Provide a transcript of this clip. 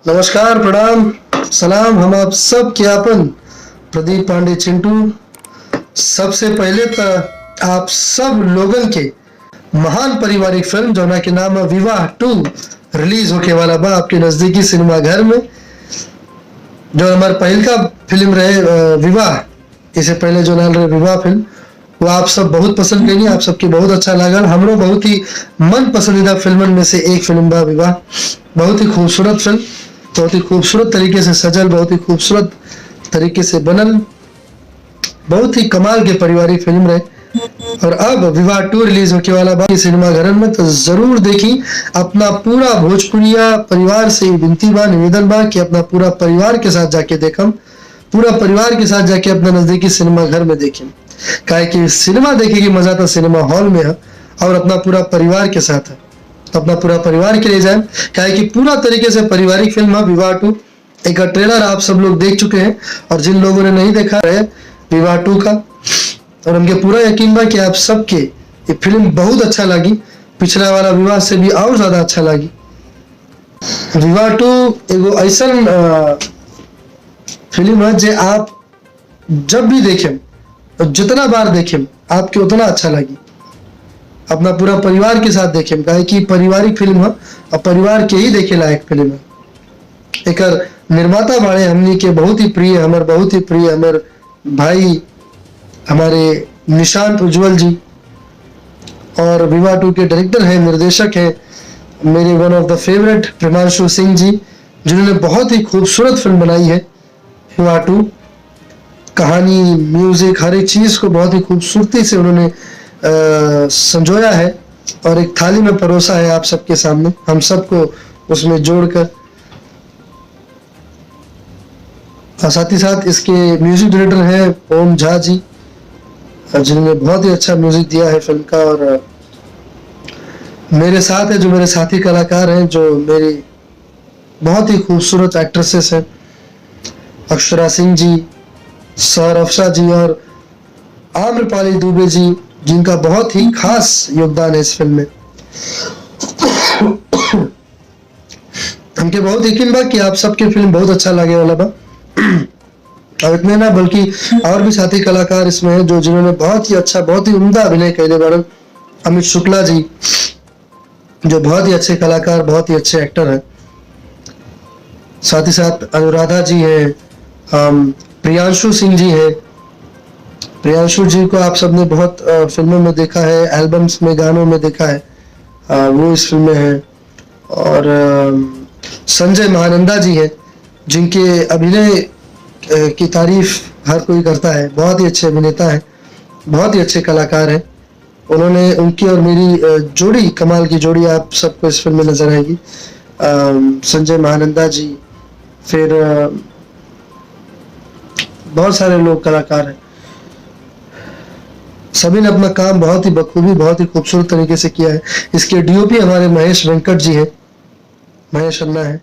नमस्कार, प्रणाम, सलाम। हम आप सब के आपन प्रदीप पांडे चिंटू। सबसे पहले तो आप सब लोगन के महान पारिवारिक फिल्म जौना के नाम है विवाह 2 रिलीज होके वाला बा आपके नजदीकी सिनेमा घर में। जो हमारा पहल का फिल्म रहे विवाह, इससे पहले जो नाम रहे विवाह फिल्म, वो आप सब बहुत पसंद करेंगे, आप सबके बहुत अच्छा लागल। हमरो बहुत ही मन पसंदीदा फिल्मन में से एक फिल्म बा विवाह। बहुत ही खूबसूरत फिल्म, बहुत ही खूबसूरत तरीके से सजल, बहुत ही खूबसूरत तरीके से बनल, बहुत ही कमाल के पारिवारिक फिल्म रहे। और अब विवाह 2 रिलीज होके वाला बा सिनेमा घर में, तो जरूर देखी। अपना पूरा भोजपुरिया परिवार से विनती बा, निवेदन बा कि अपना पूरा परिवार के साथ जाके देखम, पूरा परिवार के साथ जाके अपना नजदीकी सिनेमा घर में देखें। काहे कि सिनेमा देखे की मजा तो सिनेमा हॉल में है और अपना पूरा परिवार के साथ है, तो अपना पूरा परिवार के लिए जाए। काहे कि पूरा तरीके से पारिवारिक फिल्म है विवाह 2। एक ट्रेलर आप सब लोग देख चुके हैं, और जिन लोगों ने नहीं देखा है विवाह 2 का, और हमके पूरा यकीन बा कि आप सबके ये फिल्म बहुत अच्छा लगी, पिछला वाला विवाह से भी और ज्यादा अच्छा लगी। विवाह 2 एगो ऐसा फिल्म है जो आप जब भी देखें और जितना बार देखें आपके उतना अच्छा लगी। अपना पूरा परिवार के साथ देखें, काहे कि पारिवारिक फिल्म है और परिवार के ही देखे लायक फिल्म है। एक निर्माता बाड़े हमनी के बहुत ही प्रिय, हमारे बहुत ही प्रिय हमारे भाई, हमारे निशांत उज्जवल जी। और विवाह 2 के डायरेक्टर हैं, निर्देशक हैं मेरे one of the favourite Priyanshu Singh ji, जिन्होंने बहुत ही खूबसूरत फिल्म बनाई है विवाह 2। कहानी, म्यूजिक, हर एक चीज को बहुत ही खूबसूरती से उन्होंने संजोया है और एक थाली में परोसा है आप सबके सामने, हम सबको उसमें जोड़कर। और साथ ही साथ इसके म्यूजिक डायरेक्टर हैं ओम झा जी, जिन्होंने बहुत ही अच्छा म्यूजिक दिया है फिल्म का। और मेरे साथ है जो मेरे साथी कलाकार हैं, जो मेरी बहुत ही खूबसूरत एक्ट्रेसेस हैं, अक्षरा सिंह जी, सौर अफसा जी और आम्रपाली दुबे जी, जिनका बहुत ही खास योगदान है इस फिल्म में। हमके बहुत यकीन बा कि आप सबके फिल्म बहुत अच्छा लगे वाला बा। और इतने ना बल्कि और भी साथी कलाकार इसमें हैं जो जिन्होंने बहुत ही अच्छा, बहुत ही उम्दा अभिनय कैले बारन। अमित शुक्ला जी, जो बहुत ही अच्छे कलाकार, बहुत ही अच्छे एक्टर हैं। साथ ही साथ अनुराधा जी हैं, प्रियांशु सिंह जी हैं। प्रियांशु जी को आप सबने बहुत फिल्मों में देखा है, एल्बम्स में, गानों में देखा है, वो इस फिल्म में है। और संजय महानंदा जी हैं, जिनके अभिनय की तारीफ हर कोई करता है, बहुत ही अच्छे अभिनेता हैं, बहुत ही अच्छे कलाकार हैं। उन्होंने, उनकी और मेरी जोड़ी, कमाल की जोड़ी आप सबको इस फिल्म में नजर आएगी। संजय महानंदा जी, फिर बहुत सारे लोग कलाकार हैं। सभी ने अपना काम बहुत ही बखूबी, बहुत ही खूबसूरत तरीके से किया है। इसके डीओपी हमारे महेश वेंकट जी हैं, महेश अन्ना है।